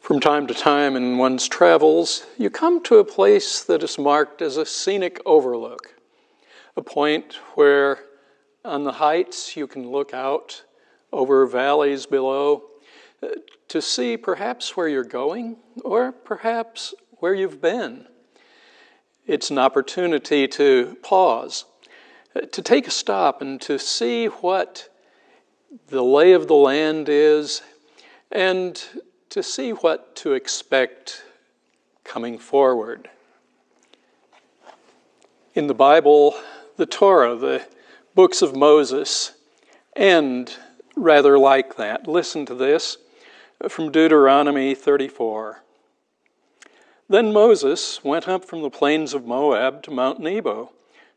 From time to time in one's travels, you come to a place that is marked as a scenic overlook, a point where on the heights you can look out over valleys below to see perhaps where you're going or perhaps where you've been. It's an opportunity to pause, to take a stop and to see what the lay of the land is and to see what to expect coming forward. In the Bible, the Torah, the books of Moses, end rather like that. Listen to this from Deuteronomy 34. Then Moses went up from the plains of Moab to Mount Nebo,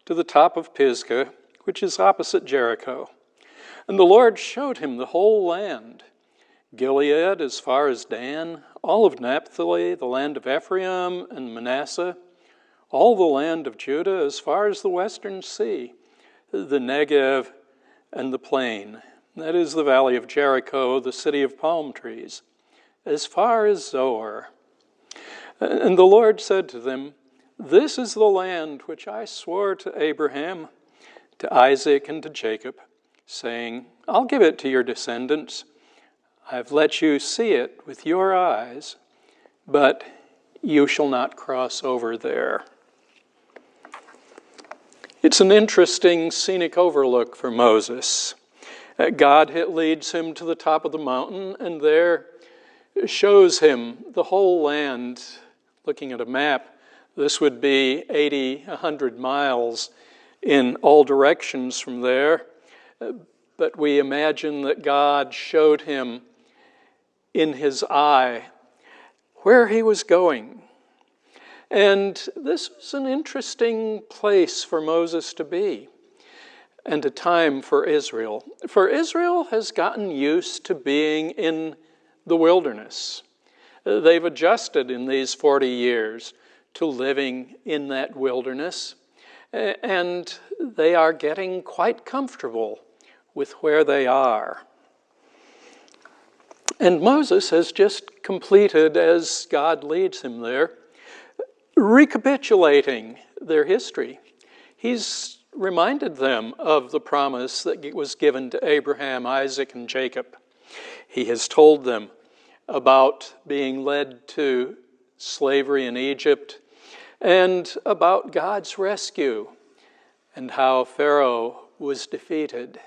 to the top of Pisgah, which is opposite Jericho. And the Lord showed him the whole land, Gilead as far as Dan, all of Naphtali, the land of Ephraim and Manasseh, all the land of Judah as far as the western sea, the Negev and the plain, that is the valley of Jericho, the city of palm trees, as far as Zoar. And the Lord said to them, "This is the land which I swore to Abraham, to Isaac, and to Jacob, saying, I'll give it to your descendants. I've let you see it with your eyes, but you shall not cross over there." It's an interesting scenic overlook for Moses. God leads him to the top of the mountain and there shows him the whole land. Looking at a map, this would be 80, 100 miles in all directions from there. But we imagine that God showed him in his eye where he was going. And this was an interesting place for Moses to be, and a time for Israel. For Israel has gotten used to being in the wilderness. They've adjusted in these 40 years to living in that wilderness, and they are getting quite comfortable with where they are. And Moses has just completed, as God leads him there, recapitulating their history. He's reminded them of the promise that was given to Abraham, Isaac, and Jacob. He has told them about being led to slavery in Egypt and about God's rescue and how Pharaoh was defeated.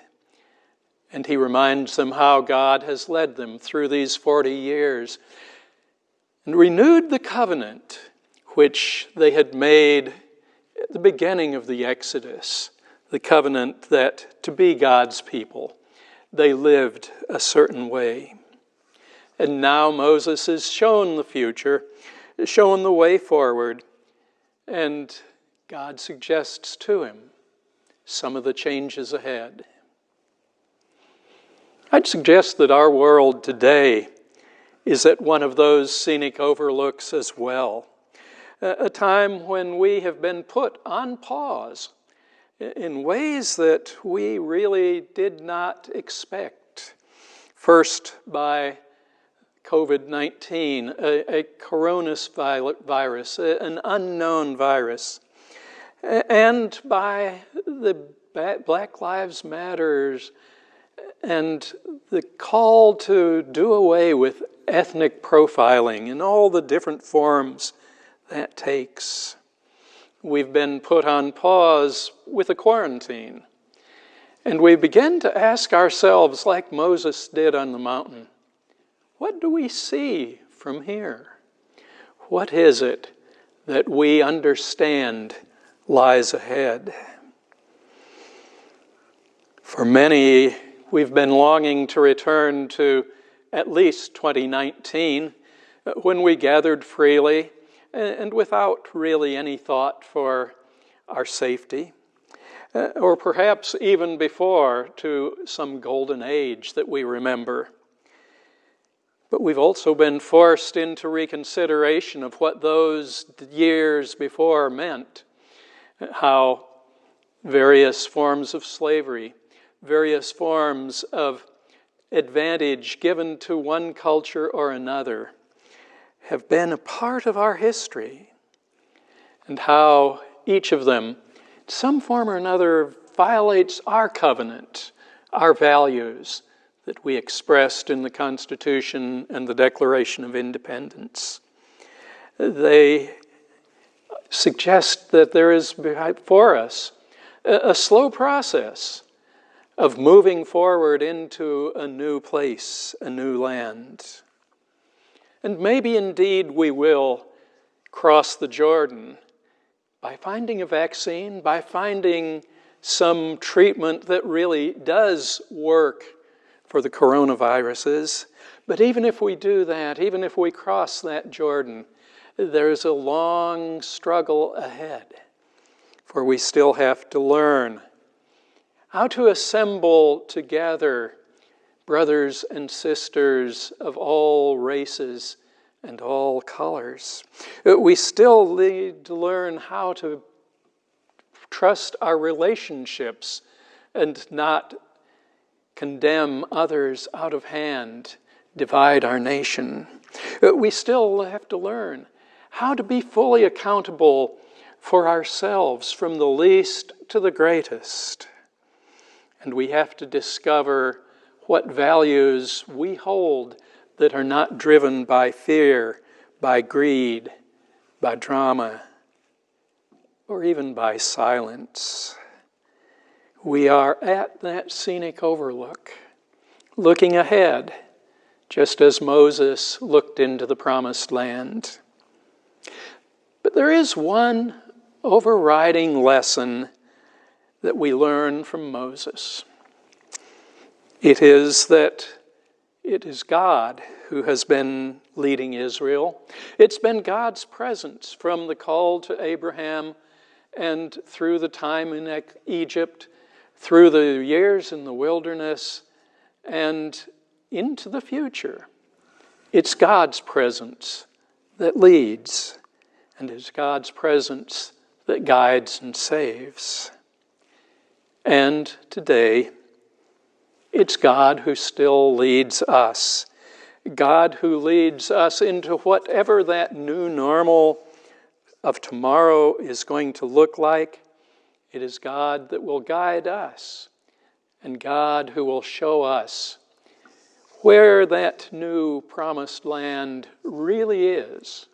And he reminds them how God has led them through these 40 years and renewed the covenant which they had made at the beginning of the Exodus, the covenant that to be God's people, they lived a certain way. And now Moses is shown the future, shown the way forward, and God suggests to him some of the changes ahead. I'd suggest that our world today is at one of those scenic overlooks as well. A time when we have been put on pause in ways that we really did not expect. First by COVID-19, a coronavirus, an unknown virus, and by the Black Lives Matters and the call to do away with ethnic profiling in all the different forms that takes. We've been put on pause with a quarantine. And we begin to ask ourselves, like Moses did on the mountain, what do we see from here? What is it that we understand lies ahead? For many, we've been longing to return to at least 2019, when we gathered freely and without really any thought for our safety, or perhaps even before to some golden age that we remember. But we've also been forced into reconsideration of what those years before meant, how various forms of slavery, various forms of advantage given to one culture or another, have been a part of our history, and how each of them, in some form or another, violates our covenant, our values that we expressed in the Constitution and the Declaration of Independence. They suggest that there is before us a slow process of moving forward into a new place, a new land. And maybe indeed we will cross the Jordan by finding a vaccine, by finding some treatment that really does work for the coronaviruses. But even if we do that, even if we cross that Jordan, there's a long struggle ahead, for we still have to learn how to assemble together brothers and sisters of all races and all colors. We still need to learn how to trust our relationships and not condemn others out of hand, divide our nation. We still have to learn how to be fully accountable for ourselves, from the least to the greatest. And we have to discover what values we hold that are not driven by fear, by greed, by drama, or even by silence. We are at that scenic overlook, looking ahead, just as Moses looked into the promised land. But there is one overriding lesson that we learn from Moses. It is that it is God who has been leading Israel. It's been God's presence from the call to Abraham and through the time in Egypt, through the years in the wilderness, and into the future. It's God's presence that leads, and it's God's presence that guides and saves. And today, it's God who still leads us. God who leads us into whatever that new normal of tomorrow is going to look like. It is God that will guide us, and God who will show us where that new promised land really is,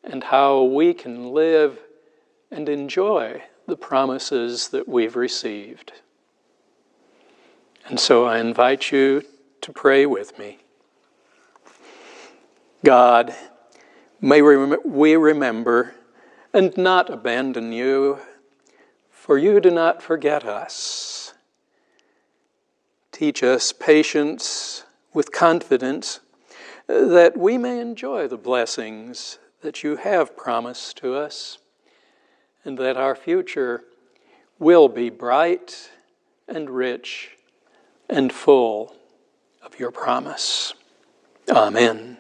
and how we can live and enjoy the promises that we've received. And so I invite you to pray with me. God, may we remember and not abandon you, for you do not forget us. Teach us patience with confidence, that we may enjoy the blessings that you have promised to us, and that our future will be bright and rich and full of your promise. Amen.